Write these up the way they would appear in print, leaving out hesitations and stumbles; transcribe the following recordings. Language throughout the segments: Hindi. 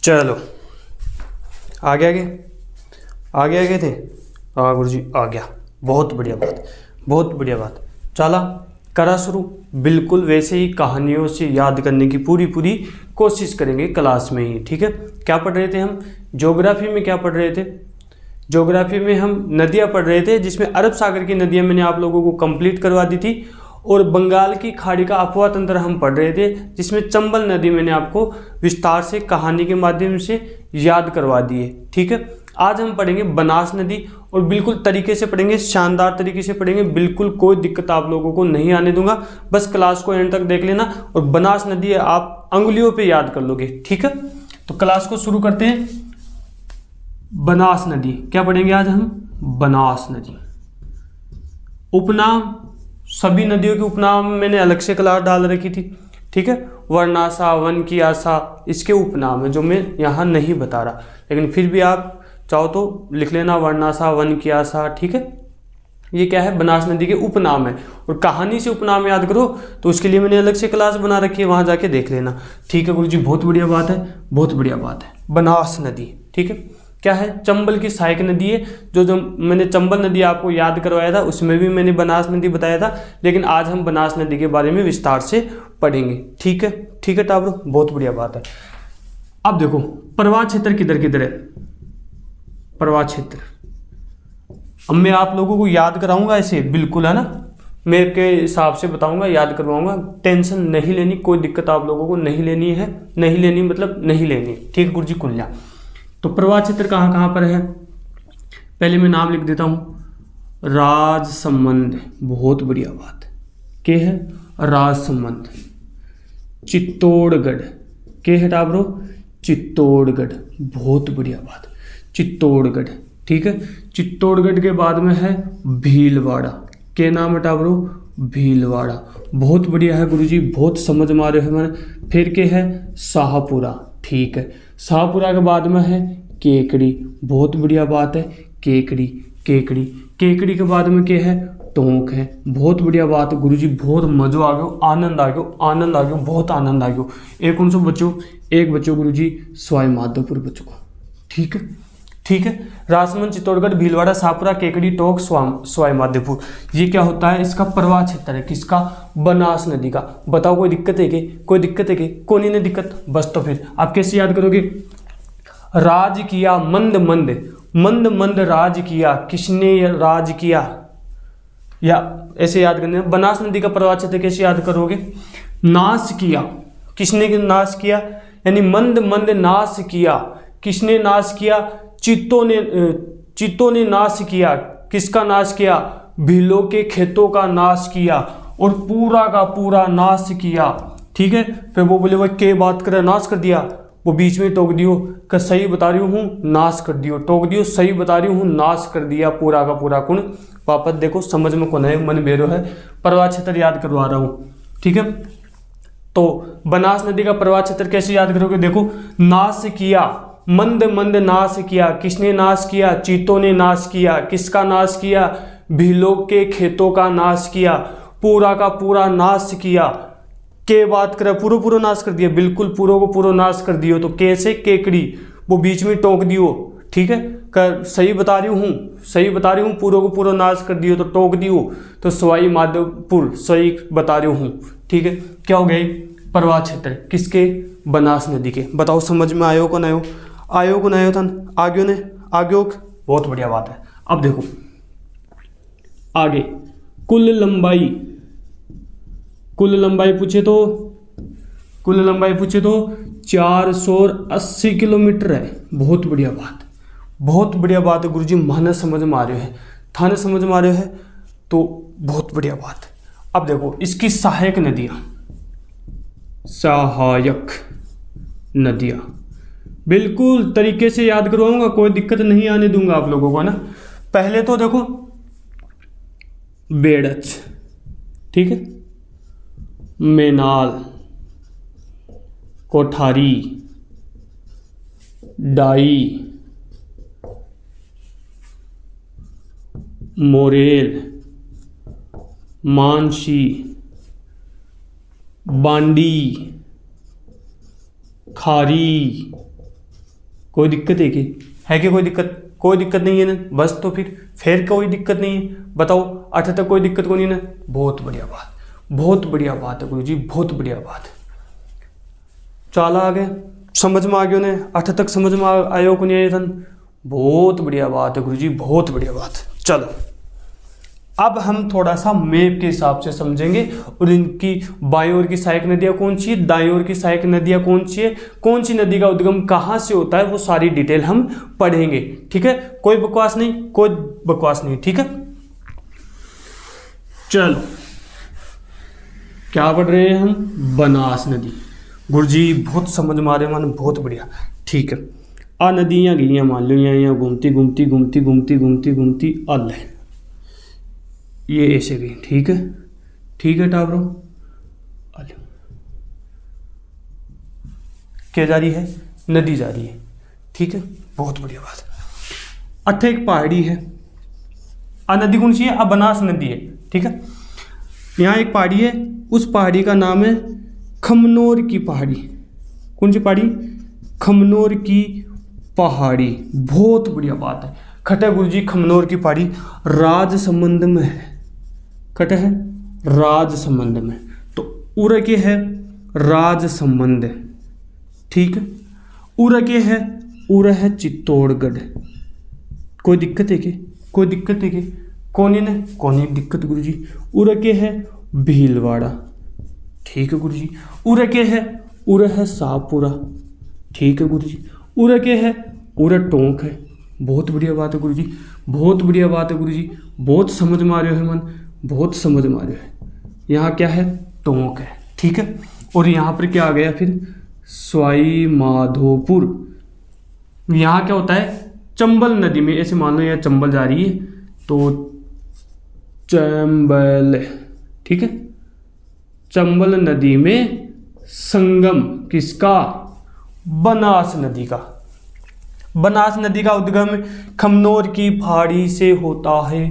चलो आगे आगे आगे आगे थे। हाँ गुरु जी आ गया, बहुत बढ़िया बात, बहुत बढ़िया बात। चला करा शुरू, बिल्कुल वैसे ही कहानियों से याद करने की पूरी पूरी कोशिश करेंगे क्लास में ही। ठीक है, क्या पढ़ रहे थे हम? ज्योग्राफी में क्या पढ़ रहे थे? ज्योग्राफी में हम नदियाँ पढ़ रहे थे, जिसमें अरब सागर की नदियाँ मैंने आप लोगों को कंप्लीट करवा दी थी, और बंगाल की खाड़ी का अफवाह तंत्र हम पढ़ रहे थे, जिसमें चंबल नदी मैंने आपको विस्तार से कहानी के माध्यम से याद करवा दी है। ठीक है, आज हम पढ़ेंगे बनास नदी, और बिल्कुल तरीके से पढ़ेंगे, शानदार तरीके से पढ़ेंगे, बिल्कुल कोई दिक्कत आप लोगों को नहीं आने दूंगा। बस क्लास को एंड तक देख लेना, और बनास नदी आप अंगुलियों पे याद कर लोगे। ठीक है, तो क्लास को शुरू करते हैं। बनास नदी क्या पढ़ेंगे आज हम? बनास नदी। उपनाम, सभी नदियों के उपनाम मैंने अलग से क्लास डाल रखी थी। ठीक है, वर्णासा, वन की आशा, इसके उपनाम है जो मैं यहाँ नहीं बता रहा, लेकिन फिर भी आप चाहो तो लिख लेना वर्णासा, वन की आशा। ठीक है, ये क्या है? बनास नदी के उपनाम है, और कहानी से उपनाम याद करो तो उसके लिए मैंने अलग से क्लास बना रखी है, वहां जाके देख लेना। ठीक है गुरुजी, बहुत बढ़िया बात है, बहुत बढ़िया बात है। बनास नदी ठीक है, क्या है? चंबल की सहायक नदी है। जो मैंने चंबल नदी आपको याद करवाया था, उसमें भी मैंने बनास नदी बताया था, लेकिन आज हम बनास नदी के बारे में विस्तार से पढ़ेंगे। ठीक है, ठीक है टाबरो, बहुत बढ़िया बात है। अब देखो प्रवाह क्षेत्र किधर किधर है? प्रवाह क्षेत्र अब मैं आप लोगों को याद कराऊंगा ऐसे, बिल्कुल है ना, मेरे के हिसाब से बताऊंगा, याद करवाऊंगा, टेंशन नहीं लेनी, कोई दिक्कत आप लोगों को नहीं लेनी है, नहीं लेनी मतलब नहीं लेनी। ठीक है गुरु जी, कुल्ला। तो प्रवाह क्षेत्र कहाँ कहाँ पर है? पहले मैं नाम लिख देता हूँ। राजसमंद, बहुत बढ़िया बात। क्या है? राजसमंद। चित्तौड़गढ़, क्या है टाबरो? चित्तौड़गढ़, बहुत बढ़िया बात, चित्तौड़गढ़। ठीक है, चित्तौड़गढ़ के बाद में है भीलवाड़ा। क्या नाम है टाबरो? भीलवाड़ा, बहुत बढ़िया है गुरुजी, बहुत समझ में आ रहे हैं मैंने। फिर क्या है? शाहपुरा। ठीक है, शाहपुरा के बाद में है केकड़ी, बहुत बढ़िया बात है, केकड़ी। केकड़ी, केकड़ी के बाद में क्या है? टोंक है, बहुत बढ़िया बात है गुरुजी, बहुत मजा आ गया, आनंद आ गया, आनंद आ गया, बहुत आनंद आ गया। एक कौन सा बच्चों? एक बच्चों गुरुजी सवाई माधोपुर बच्चों को। ठीक है, ठीक है, राजसमंद, चित्तौड़गढ़, भीलवाड़ा, शाहपुरा, केकड़ी, टोंक, सवाई माधोपुर, ये क्या होता है? इसका प्रवाह क्षेत्र है। किसका? बनास नदी का। बताओ कोई दिक्कत है कि? कोई दिक्कत है कि? कोई नहीं दिक्कत। बस तो फिर आप कैसे याद करोगे? राज किया मंद मंद, मंद मंद राज किया, किसने राज किया, या ऐसे याद करने। बनास नदी का प्रवाह क्षेत्र कैसे याद करोगे? नाश किया, किसने नाश किया, यानी मंद मंद नाश किया, किसने नाश किया? चित्तों ने नाश किया। किसका नाश किया? भीलों के खेतों का नाश किया, और पूरा का पूरा नाश किया। ठीक है, फिर वो बोले, वो क्या बात करे, नाश कर दिया? वो बीच में टोक दियो कि सही बता रही हूँ, नाश कर दियो, टोक दियो, सही बता रही हूँ, नाश कर दिया, पूरा का पूरा। कुण वापस देखो, समझ में कौन है, मन बेरो है, प्रवाह क्षेत्र याद करवा रहा हूँ। ठीक है, तो बनास नदी का प्रवाह क्षेत्र कैसे याद करोगे? देखो, नाश किया, मंद मंद नाश किया, किसने नाश किया? चीतों ने नाश किया। किसका नाश किया? भीलों के खेतों का नाश किया, पूरा का पूरा नाश किया। के बात करे, पूरा पूरा नाश कर दिया, बिल्कुल पूरा को पूरा नाश कर दियो। तो कैसे? केकड़ी, वो बीच में टोक दियो। ठीक है, कर सही बता रही हूँ, सही बता रही हूँ, पूरा को पूरा नाश कर दियो, तो टोक दियो, तो सवाई माधोपुर, सही बता रही हूँ। ठीक है, क्या हो गई? प्रवाह क्षेत्र किसके? बनास नदी के। बताओ समझ में आयो को ना आयो? आयो को ना आयो था? आगे ने आगे, बहुत बढ़िया बात है। अब देखो आगे, कुल लंबाई, कुल लंबाई पूछे तो, कुल लंबाई पूछे तो 480 किलोमीटर है। बहुत बढ़िया बात, बहुत बढ़िया बात है गुरुजी, माने समझ में आ रहे है, थाने समझ में आ रहे है, तो बहुत बढ़िया बात। अब देखो इसकी सहायक नदियां, सहायक नदियां बिल्कुल तरीके से याद करवाऊंगा, कोई दिक्कत नहीं आने दूंगा आप लोगों को ना। पहले तो देखो बेड़च, ठीक है, मेनाल, कोठारी, डाई, मोरेल, मानसी, बांडी, खारी, कोई दिक्कत है कि कोई दिक्कत? कोई दिक्कत नहीं है ना, बस तो फिर कोई दिक्कत नहीं है, बताओ 8 तक कोई दिक्कत को नहीं ना। बहुत बढ़िया बात, बहुत बढ़िया बात है गुरुजी, बहुत बढ़िया बात। चला आगे, समझ में आ गया ने? 8 तक समझ में आयो को नहीं आया था? बहुत बढ़िया बात है गुरुजी, बहुत बढ़िया बात। चलो अब हम थोड़ा सा मैप के हिसाब से समझेंगे और इनकी बाईं ओर की सहायक नदियां कौन सी है, दाईं ओर की सहायक नदियां कौन सी है, कौन सी नदी का उद्गम कहां से होता है, वो सारी डिटेल हम पढ़ेंगे। ठीक है, कोई बकवास नहीं, कोई बकवास नहीं। ठीक है, चलो क्या पढ़ रहे हैं हम? बनास नदी। गुरुजी बहुत समझ में आ रहे मान, बहुत बढ़िया। ठीक है, आ नदी यहाँ गई, मान लो यहाँ घूमती घूमती घूमती घूमती घूमती घूमती अल है, ये ऐसे गई। ठीक है, ठीक है टाबरो, क्या जा रही है? नदी जा रही है। ठीक है, बहुत बढ़िया बात। अट्ठे एक पहाड़ी है, आ नदी कौन सी है? अब बनास नदी है। ठीक है, यहाँ एक पहाड़ी है, उस पहाड़ी का नाम है खमनोर की पहाड़ी। कौन सी पहाड़ी? खमनोर की पहाड़ी। बहुत बढ़िया बात है। खटे गुरुजी खमनोर की पहाड़ी राजसमंद में है, खटे है राजसमंद में, तो उर के है राजसमंद। ठीक है, उर के है, उर है चित्तौड़गढ़। कोई दिक्कत है कि? कोई दिक्कत है कि? कौन है? कौन दिक्कत गुरुजी? उर के है भीलवाड़ा। ठीक है गुरुजी, उर के है, उर है शाहपुरा। ठीक है गुरुजी, उर के है, उर टोंक है। बहुत बढ़िया बात है गुरुजी, बहुत बढ़िया बात है गुरुजी, बहुत समझ में आ रहे हो मन, बहुत समझ में आ रहे हो। यहाँ क्या है? टोंक है। ठीक है, और यहाँ पर क्या आ गया फिर? सवाई माधोपुर। यहाँ क्या होता है? चंबल नदी में, ऐसे मान लो यहाँ चंबल जा रही है तो चंबल। ठीक है, चंबल नदी में संगम किसका? बनास नदी का। बनास नदी का उद्गम खमनोर की पहाड़ी से होता है,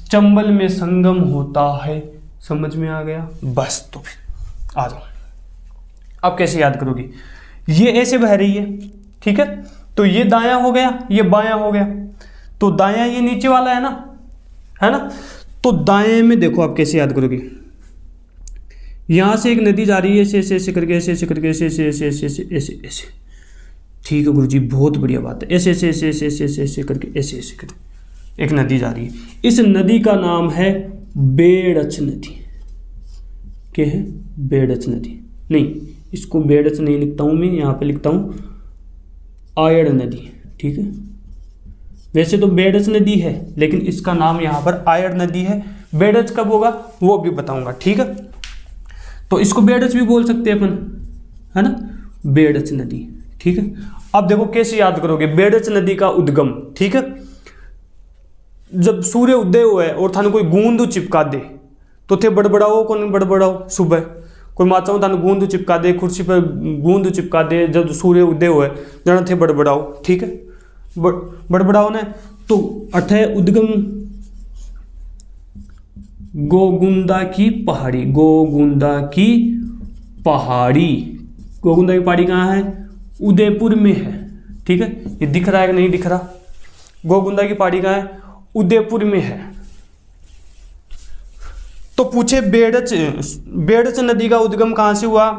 चंबल में संगम होता है। समझ में आ गया? बस तो फिर आ जाओ। अब कैसे याद करोगी? ये ऐसे बह रही है। ठीक है, तो ये दायां हो गया, ये बायां हो गया, तो दायां ये नीचे वाला है ना, है ना? तो दाएं में देखो आप कैसे याद करोगे। यहां से एक नदी जा रही है, ऐसे ऐसे ऐसे करके, ऐसे ऐसे करके, ऐसे ऐसे ऐसे ऐसे ऐसे ऐसे ऐसे। ठीक है गुरुजी, बहुत बढ़िया बात है। ऐसे ऐसे ऐसे ऐसे ऐसे ऐसे ऐसे करके, ऐसे ऐसे करके एक नदी जा रही है। इस नदी का नाम है बेड़च नदी। क्या है? बेड़च नदी। नहीं, इसको बेड़च नहीं लिखता हूं मैं, यहाँ पे लिखता हूं आयड़ नदी। ठीक है, वैसे तो बेड़च नदी है, लेकिन इसका नाम यहाँ पर आयड़ नदी है। बेड़च कब होगा वो भी बताऊंगा। ठीक है, तो इसको बेड़च भी बोल सकते हैं अपन, है ना? बेड़च नदी। ठीक है, अब देखो कैसे याद करोगे बेड़च नदी का उद्गम। ठीक है, जब सूर्य उदय हुआ है और थाने कोई गूंद चिपका दे तो थे बड़बड़ाओ, कौन बड़बड़ाओ? सुबह कोई माचाओ थाने गूंद चिपका दे, कुर्सी पर गूंद चिपका दे, जब सूर्य उदय हुआ है जाना थे बड़बड़ाओ। ठीक है, बड़बड़ाओ ने तो अठे उद्गम गोगुंदा की पहाड़ी। गोगुंदा की पहाड़ी, गोगुंदा की पहाड़ी कहाँ है? उदयपुर में है। ठीक है, ये दिख रहा है कि नहीं दिख रहा? गोगुंदा की पहाड़ी कहाँ है? उदयपुर में है। तो पूछे बेड़च नदी का उद्गम कहां से हुआ?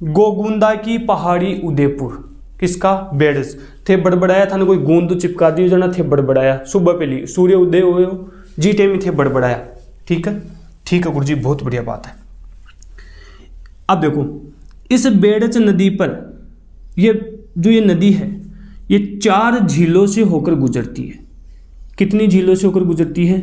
गोगुंदा की पहाड़ी, उदयपुर। किसका? बेड़च। थे बड़बड़ाया था ना, कोई गूंद चिपका दी जाना, थे बड़बड़ाया। सुबह पहली सूर्य उदय हुए हो जीते में थे बड़बड़ाया। ठीक है, ठीक है गुरुजी, बहुत बढ़िया बात है। अब देखो इस बेड़च नदी पर ये जो ये नदी है ये 4 झीलों से होकर गुजरती है। कितनी झीलों से होकर गुजरती है?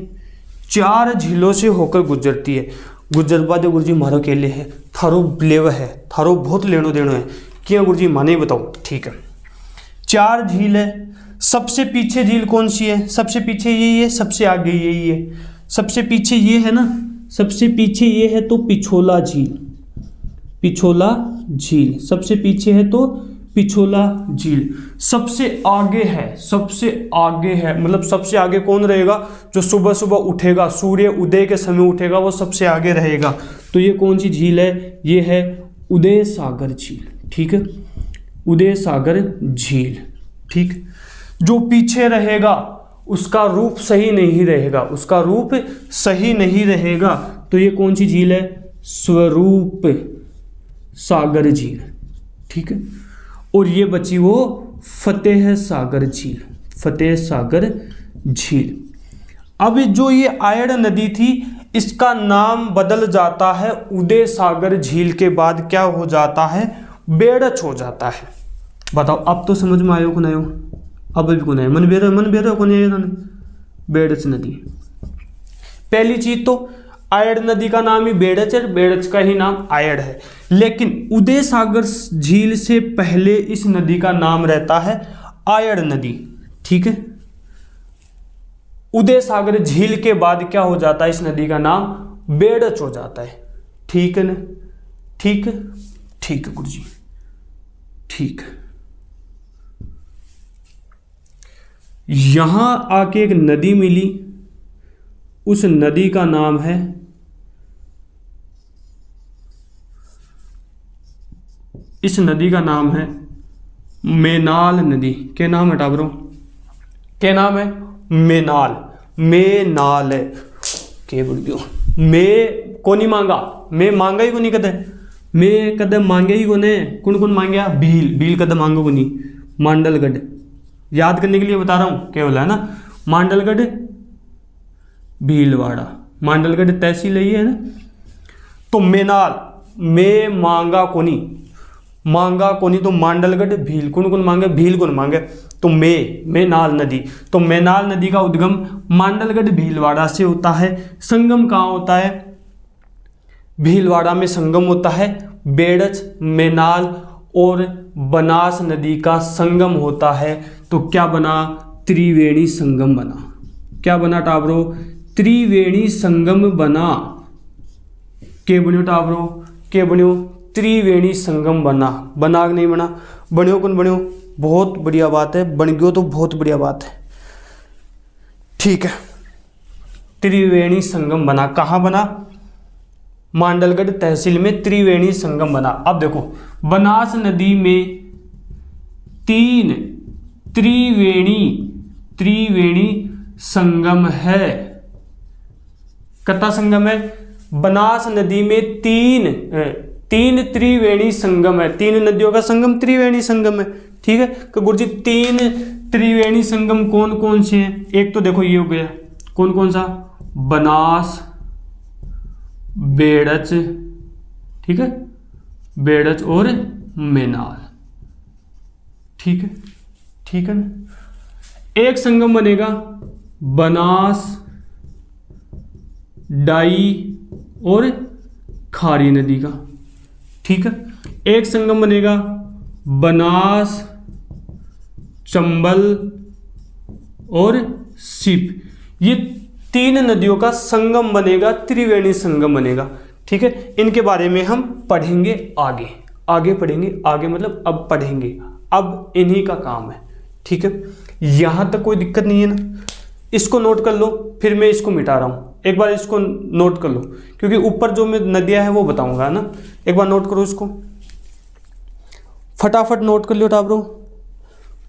4 झीलों से होकर गुजरती है। गुजरबा दे गुरुजी मारो केले है, थारो लेव है, थारो बहुत लेनो देनो है। क्या गुरुजी माने बताओ? ठीक है, 4 झील है। सबसे पीछे झील कौन सी है? सबसे पीछे यही है, सबसे आगे यही है। सबसे पीछे ये है ना, सबसे पीछे ये है तो पिछोला झील। पिछोला झील सबसे पीछे है तो पिछोला झील। सबसे आगे है, सबसे आगे है, मतलब सबसे आगे कौन रहेगा? जो सुबह सुबह उठेगा, सूर्य उदय के समय उठेगा, वो सबसे आगे रहेगा। तो ये कौन सी झील है? ये है उदय सागर झील। ठीक है, उदय सागर झील। ठीक। जो पीछे रहेगा उसका रूप सही नहीं रहेगा, उसका रूप सही नहीं रहेगा। तो ये कौन सी झील है? स्वरूप सागर झील, ठीक है। और ये बची वो फतेह सागर झील, फतेह सागर झील। अब जो ये आयड़ नदी थी इसका नाम बदल जाता है उदय सागर झील के बाद क्या हो जाता है? बेड़च हो जाता है। बताओ अब तो समझ में आयो को नहीं? अब भी को नहीं मन बेरो को नहीं, बेड़च नदी। पहली चीज तो आयड़ नदी का नाम ही बेड़च है, बेड़च का ही नाम आयड़ है। लेकिन उदय सागर झील से पहले इस नदी का नाम रहता है आयड़ नदी, ठीक है। उदय सागर झील के बाद क्या हो जाता है? इस नदी का नाम बेड़च हो जाता है, ठीक है ना? ठीक है, ठीक है गुरु जी, ठीक है। यहां आके एक नदी मिली, उस नदी का नाम है इस नदी का नाम है मेनाल नदी। क्या नाम है टाबरो? क्या नाम है? मेनाल, मेनाल है। के बोल गयो मैं को नहीं मांगा, मैं मांगा ही को नहीं कदे, मैं कदे मांगे ही को ने। कौन कौन मांगया? भील, भील कदे मांगो को नहीं। मांडलगढ़ याद करने के लिए बता रहा हूं, केवल है ना। मांडलगढ़, भीलवाड़ा, मांडलगढ़ तहसील है ना। तो मेनाल, मैं मांगा कोनी, मांगा कोनी तो मांडलगढ़ भील। कौन कौन मांगे? भील कौन मांगे? तो मेनाल नदी। तो मेनाल नदी का उद्गम मांडलगढ़ भीलवाड़ा से होता है। संगम कहाँ होता है? भीलवाड़ा में संगम होता है। बेड़च, मेनाल और बनास नदी का संगम होता है। तो क्या बना? त्रिवेणी संगम बना। क्या बना टाबरो? त्रिवेणी संगम बना। के बन्यो टाबरो? के बन्यो? त्रिवेणी संगम बना। बना नहीं बना? बन्यो कौन बन्यो? बहुत बढ़िया बात है, बन गयो तो बहुत बढ़िया बात है, ठीक है। त्रिवेणी संगम बना। कहाँ बना? मांडलगढ़ तहसील में त्रिवेणी संगम बना। अब देखो बनास नदी में 3 त्रिवेणी संगम है। कितना संगम है? बनास नदी में 3 त्रिवेणी संगम है। 3 नदियों का संगम त्रिवेणी संगम है, ठीक है। तो गुरुजी 3 त्रिवेणी संगम कौन कौन से हैं? एक तो देखो ये हो गया, कौन कौन सा? बनास, बेड़च, ठीक है, बेड़च और मेनाल, ठीक है, ठीक है ना। एक संगम बनेगा बनास, डाई और खारी नदी का, ठीक है। एक संगम बनेगा बनास, चंबल और सीप। ये 3 नदियों का संगम बनेगा, त्रिवेणी संगम बनेगा, ठीक है। इनके बारे में हम पढ़ेंगे आगे, आगे पढ़ेंगे, आगे मतलब अब पढ़ेंगे, अब इन्हीं का काम है, ठीक है। यहां तक कोई दिक्कत नहीं है ना? इसको नोट कर लो, फिर मैं इसको मिटा रहा हूं। एक बार इसको नोट कर लो, क्योंकि ऊपर जो मैं नदियां हैं वो बताऊंगा ना। एक बार नोट करो इसको, फटाफट नोट कर लो टाबरो।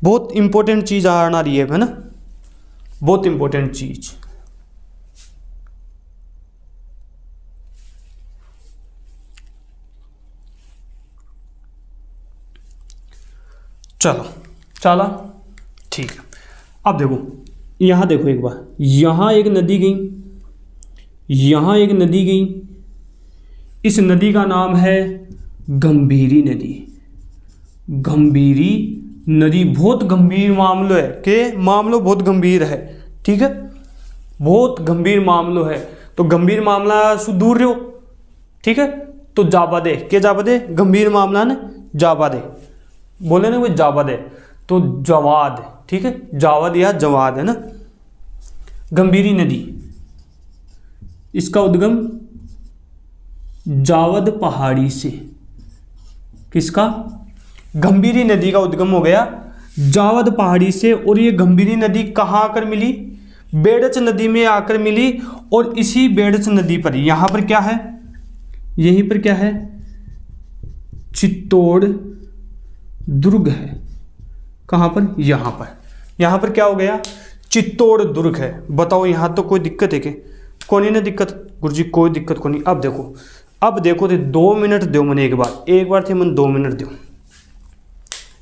बहुत इंपॉर्टेंट चीज आना रही है ना, बहुत इंपॉर्टेंट चीज। चलो चला, ठीक है। अब देखो यहां देखो एक बार, यहां एक नदी गई, यहां एक नदी गई। इस नदी का नाम है गंभीरी नदी। गंभीरी नदी बहुत गंभीर मामलो है, के मामलो बहुत गंभीर है, ठीक है, बहुत गंभीर मामलो है। तो गंभीर मामला दूर रहो, ठीक है। तो जाबा दे, के जाबा दे? गंभीर मामला ने जाबा दे, बोले ना वो जाबा दे, तो जवाद, ठीक है, जावद या जवाद है ना। गंभीरी नदी, इसका उद्गम जावद पहाड़ी से। किसका? गंभीरी नदी का उद्गम हो गया जावद पहाड़ी से। और ये गंभीरी नदी कहाँ आकर मिली? बेड़च नदी में आकर मिली। और इसी बेड़च नदी पर यहां पर क्या है? यहीं पर क्या है? चित्तौड़ दुर्ग है। कहाँ पर, यहाँ पर। यहाँ पर क्या हो गया, चित्तौड़ दुर्ग है। बताओ यहाँ तो कोई दिक्कत है क्या, कोई नहीं दिक्कत गुरुजी, कोई दिक्कत को नहीं। अब देखो थे 2 मिनट दो मैंने, एक बार थे मैंने 2 मिनट दो,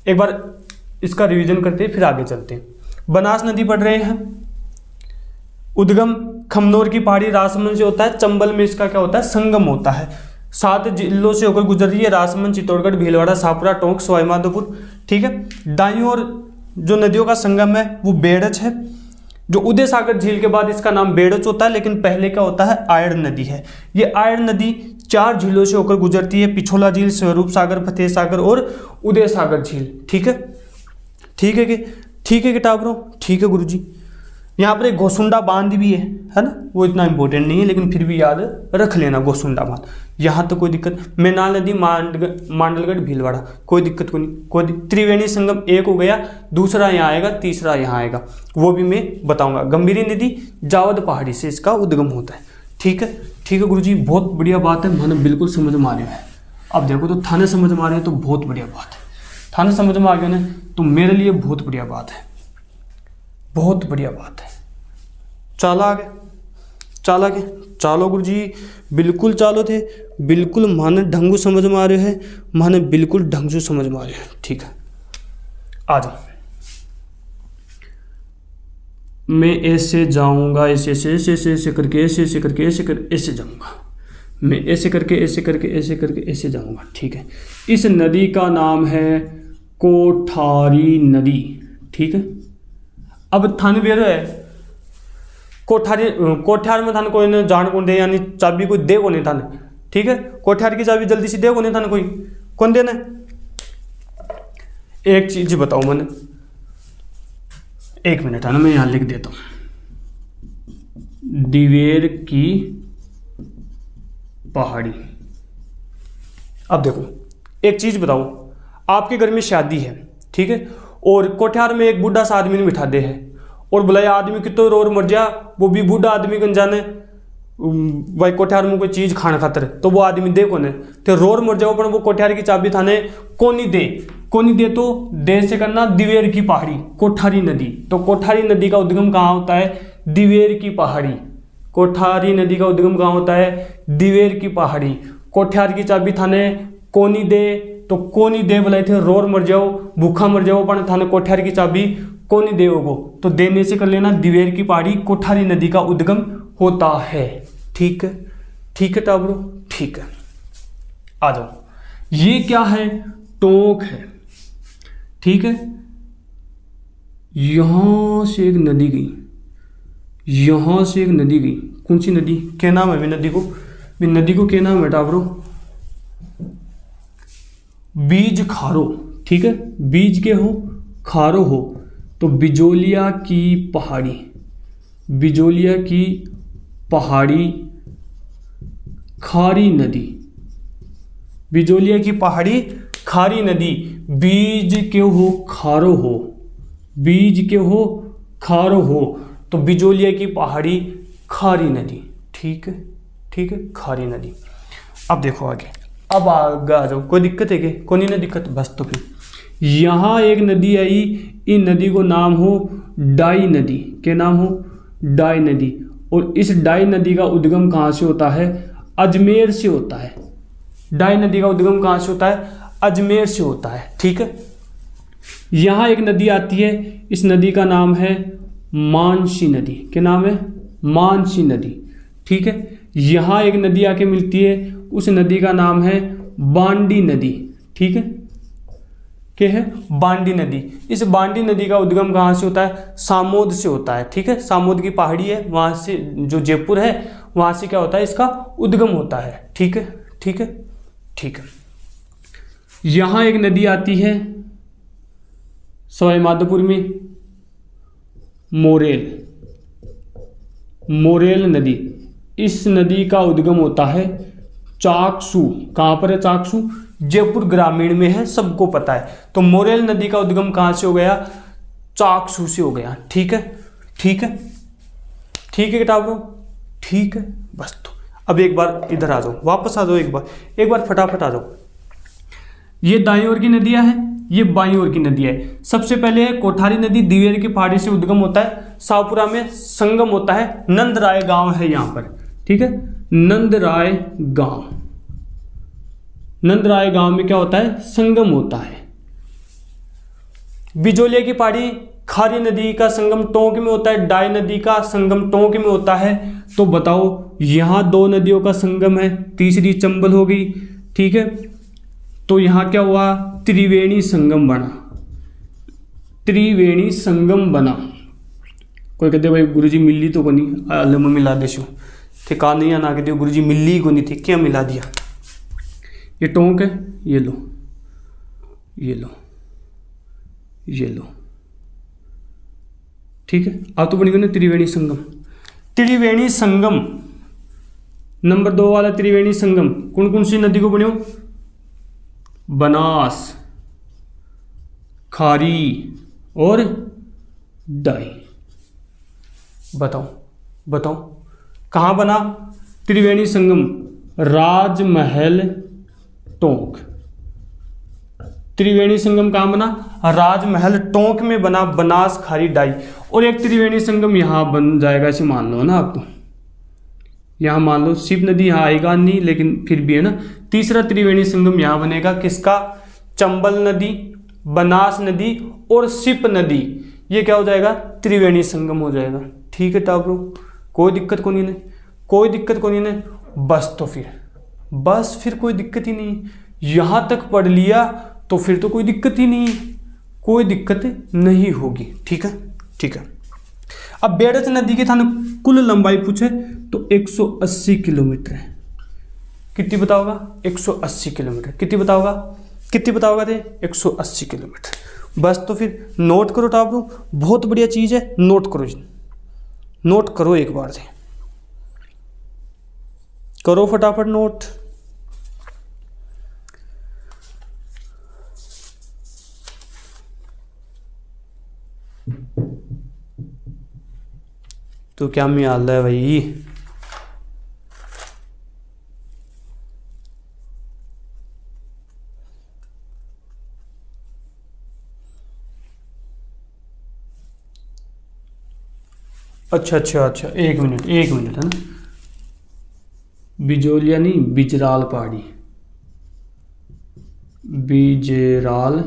एक बार इसका रिवीजन करते हैं फिर आगे चलते हैं। बनास नदी पढ़ रहे हैं, उद्गम खमनोर की पहाड़ी राजसमंद से होता है, चंबल में इसका क्या होता है, संगम होता है। 7 जिलों से होकर गुजर रही है, राजसमंद, चित्तौड़गढ़, भीलवाड़ा, शाहपुरा, टोंक, सवाई माधोपुर। ठीक है, दाईं ओर जो नदियों का संगम है वो बेड़च है, जो उदय सागर झील के बाद इसका नाम बेड़च होता है, लेकिन पहले क्या होता है, आयड़ नदी है। ये आयड़ नदी 4 झीलों से होकर गुजरती है, पिछोला झील, स्वरूप सागर, फतेह सागर और उदय सागर झील। ठीक है, ठीक है कि ठीक है टाबरों, ठीक है गुरुजी। यहाँ पर एक गोसुंडा बांध भी है ना, वो इतना इंपॉर्टेंट नहीं है लेकिन फिर भी याद रख लेना गोसुंडा बांध। यहाँ तो कोई दिक्कत, मैनाल नदी, मांडलगढ़, भीलवाड़ा, कोई दिक्कत को नहीं। त्रिवेणी संगम एक हो गया, दूसरा यहाँ आएगा, तीसरा यहाँ आएगा, वो भी मैं बताऊंगा। गंभीरी नदी जावद पहाड़ी से इसका उद्गम होता है। ठीक है, ठीक है गुरुजी, बहुत बढ़िया बात है, मैंने बिल्कुल समझ में आ रहा है। अब देखो तो थाने समझ में आ रहे हैं तो बहुत बढ़िया बात है, थाने समझ में आ गया ना तो मेरे लिए बहुत बढ़िया बात है, बहुत बढ़िया बात है। चलो आगे, चलो आगे, चलो गुरुजी, बिल्कुल चालो थे, बिल्कुल माने ढंगू समझ में आ रहे हैं, माने बिल्कुल ढंग से समझ में आ रहे हैं। ठीक है, आ जाओ। मैं ऐसे जाऊंगा, ऐसे ऐसे ऐसे ऐसे ऐसे करके, ऐसे ऐसे करके, ऐसे कर ऐसे जाऊंगा, मैं ऐसे करके ऐसे करके ऐसे करके ऐसे जाऊंगा। ठीक है, इस नदी का नाम है कोठारी नदी। ठीक है, अब थाने बेरो है कोठार में थाने कोई ने जान कौन दे, यानी चाबी कोई दे को नहीं थाने। ठीक है, कोठार की चाबी जल्दी से दे को नहीं थाने, कोई कौन देना। एक चीज बताओ मैंने, 1 मिनट है ना, मैं यहाँ लिख देता हूँ, दिवेर की पहाड़ी। अब देखो एक चीज बताओ, आपके घर में शादी है, ठीक है, और कोठार में एक बूढ़ा सा आदमी ने बिठा दे है, और बुलाया आदमी कितो रोर मर जा, वो भी बूढ़ा आदमी कन जाने भाई कोठार में कोई चीज खाना खातर, तो वो आदमी दे कोने, तो रोर मर जाओ, पर वो कोठार की चाबी थाने कोनी दे तो दे से करना दिवेर की पहाड़ी, कोठारी नदी। तो कोठारी नदी का उद्गम कहाँ होता है, दिवेर की पहाड़ी। कोठारी नदी का उद्गम कहाँ होता है, दिवेर की पहाड़ी। कोठार की चाबी थाने कोनी दे, तो कोनी दे बोले थे रोर मर जाओ, भूखा मर जाओ, पर थाने कोठार की चाबी कोनी देवोगो, तो देने से कर लेना दिवेर की पहाड़ी, कोठारी नदी का उद्गम होता है। ठीक है, ठीक है टाबरो, ठीक है, आ जाओ। ये क्या है, टोंक है। ठीक है, यहां से एक नदी गई, यहां से एक नदी गई, कौन सी नदी, क्या नाम है नदी को क्या नाम है टाबरो, बीज खारो। ठीक है, बीज के हो खारो हो, तो बिजोलिया की पहाड़ी, बिजोलिया की पहाड़ी खारी नदी, बिजोलिया की पहाड़ी खारी नदी। बीज के हो खारो हो, बीज के हो खारो हो, तो बिजोलिया की पहाड़ी खारी नदी। ठीक है, ठीक है, खारी नदी। अब देखो आगे, अब आगे आ जाओ, कोई दिक्कत है क्या, कोई नहीं दिक्कत, बस तो फिर यहाँ एक नदी आई, इन नदी को नाम हो डाई नदी। क्या नाम हो, डाई नदी। और इस डाई नदी का उद्गम कहाँ से होता है, अजमेर से होता है। डाई नदी का उद्गम कहाँ से होता है, अजमेर से होता है। ठीक है, यहाँ एक नदी आती है, इस नदी का नाम है मानसी नदी। क्या नाम है, मानसी नदी। ठीक है, यहाँ एक नदी आके मिलती है, उस नदी का नाम है बांडी नदी। ठीक है, क्या है, बांडी नदी। इस बांडी नदी का उद्गम कहाँ से होता है, सामोद से होता है। ठीक है, सामोद की पहाड़ी है, वहाँ से जो जयपुर है वहाँ से क्या होता है, इसका उद्गम होता है। ठीक है, ठीक है, ठीक है। यहाँ एक नदी आती है सवाई माधोपुर में, मोरेल, मोरेल नदी। इस नदी का उद्गम होता है चाकसू। कहाँ पर है चाकसू, जयपुर ग्रामीण में है, सबको पता है। तो मोरेल नदी का उद्गम कहाँ से हो गया, चाकसू से हो गया। ठीक है, ठीक है, ठीक है किताबों, ठीक है, बस। तो अब एक बार इधर आ जाओ, वापस आ जाओ, एक बार फटाफट आ जाओ। ये दाईं ओर की नदियां हैं, ये बाईं ओर की नदी है। सबसे पहले है कोठारी नदी, दिवेर की पहाड़ी से उद्गम होता है, शाहपुरा में संगम होता है, नंदराय गांव है यहाँ पर, ठीक है, नंदराय गांव। नंदराय गांव में क्या होता है, संगम होता है। बिजोलिया की पहाड़ी खारी नदी का संगम टोंक में होता है, डाई नदी का संगम टोंक में होता है। तो बताओ यहां दो नदियों का संगम है, तीसरी चंबल हो गई, ठीक है। तो यहां क्या हुआ, त्रिवेणी संगम बना, त्रिवेणी संगम बना। कोई कहते भाई गुरुजी मिली तो कोनी, अलम मिला देशो थे का नहीं आना, कहते गुरुजी मिली को नहीं थी, क्या मिला दिया। ये टोंक है, ये लो, ये लो, ये लो, ठीक है। अब तो बनी गई ना त्रिवेणी संगम। त्रिवेणी संगम नंबर 2 वाला त्रिवेणी संगम कौन कौन सी नदी को बनियो, बनास, खारी और डाई। बताओ बताओ कहां बना त्रिवेणी संगम, राजमहल टोंक। त्रिवेणी संगम कहां बना, राजमहल टोंक में बना, बनास, खारी, डाई। और एक त्रिवेणी संगम यहां बन जाएगा, इसे मान लो ना आप, तो यहां मान लो शिव नदी यहां आएगा नहीं, लेकिन फिर भी है ना। तीसरा त्रिवेणी संगम यहां बनेगा, किसका, चंबल नदी, बनास नदी और शिप नदी, ये क्या हो जाएगा, त्रिवेणी संगम हो जाएगा, ठीक है टाबरो। कोई दिक्कत को नहीं है, कोई दिक्कत को नहीं है। बस तो फिर कोई दिक्कत ही नहीं, यहां तक पढ़ लिया तो फिर तो कोई दिक्कत ही नहीं, कोई दिक्कत नहीं होगी, ठीक है, ठीक है। अब बेड़च नदी की थाने कुल लंबाई पूछे तो 180 किलोमीटर है। कितनी बताओगा, 180 किलोमीटर। कितनी बताओगा, कितनी बताओगा थे, 180 किलोमीटर। बस तो फिर नोट करो टाबरो, बहुत बढ़िया चीज है, नोट करो जी, नोट करो एक बार से, करो फटाफट नोट। तो क्या मियाल है भाई, अच्छा अच्छा अच्छा, एक मिनट है ना, बिजोलिया नहीं, बिजराल पहाड़ी, बिजराल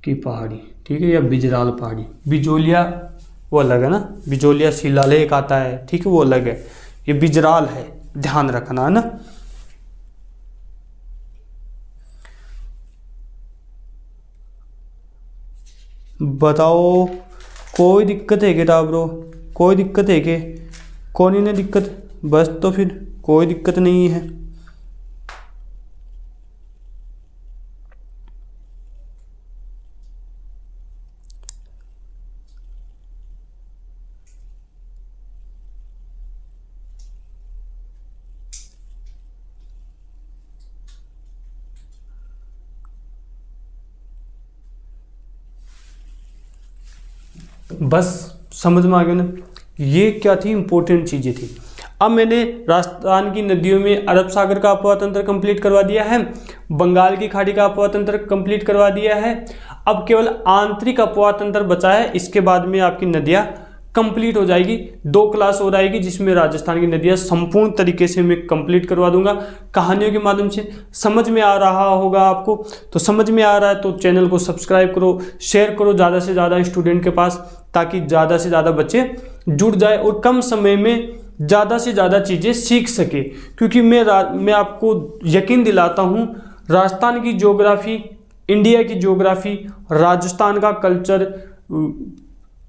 की पहाड़ी, ठीक है, या बिजराल पहाड़ी। बिजोलिया वो अलग है ना, बिजोलिया शिलालेख आता है, ठीक है, वो अलग है, ये बिजराल है, ध्यान रखना है ना। बताओ कोई दिक्कत है क्या टाबरो, कोई दिक्कत है क्या, कौन ही नहीं दिक्कत, बस तो फिर कोई दिक्कत नहीं है। बस समझ में आ गया ना, ये क्या थी, इंपॉर्टेंट चीजें थी। अब मैंने राजस्थान की नदियों में अरब सागर का अपवाह तंत्र कंप्लीट करवा दिया है, बंगाल की खाड़ी का अपवाह तंत्र कंप्लीट करवा दिया है। अब केवल आंतरिक अपवाह तंत्र बचा है, इसके बाद में आपकी नदियां कंप्लीट हो जाएगी। 2 क्लास हो जाएगी जिसमें राजस्थान की नदियां संपूर्ण तरीके से मैं कंप्लीट करवा दूंगा कहानियों के माध्यम से। समझ में आ रहा होगा आपको, तो समझ में आ रहा है तो चैनल को सब्सक्राइब करो, शेयर करो ज़्यादा से ज़्यादा स्टूडेंट के पास, ताकि ज़्यादा से ज़्यादा बच्चे जुड़ जाए और कम समय में ज़्यादा से ज़्यादा चीज़ें सीख सके। क्योंकि मैं आपको यकीन दिलाता हूँ, राजस्थान की ज्योग्राफी, इंडिया की ज्योग्राफी, राजस्थान का कल्चर,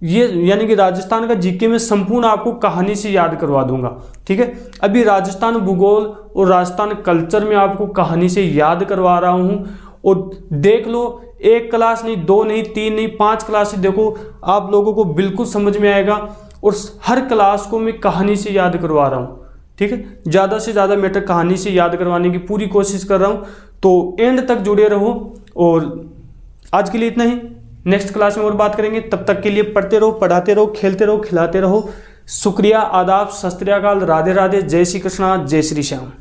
ये यानी कि राजस्थान का जीके में संपूर्ण आपको कहानी से याद करवा दूंगा, ठीक है। अभी राजस्थान भूगोल और राजस्थान कल्चर में आपको कहानी से याद करवा रहा हूँ, और देख लो 1 क्लास नहीं, 2 नहीं, 3 नहीं, 5 क्लास देखो, आप लोगों को बिल्कुल समझ में आएगा। और हर क्लास को मैं कहानी से याद करवा रहा हूँ, ठीक है। ज़्यादा से ज़्यादा मैटर कहानी से याद करवाने की पूरी कोशिश कर रहा हूँ, तो एंड तक जुड़े रहो। और आज के लिए इतना ही, नेक्स्ट क्लास में और बात करेंगे। तब तक के लिए पढ़ते रहो, पढ़ाते रहो, खेलते रहो, खिलाते रहो। शुक्रिया, आदाब, सत श्री अकाल, राधे राधे, जय श्री कृष्णा, जय श्री श्याम।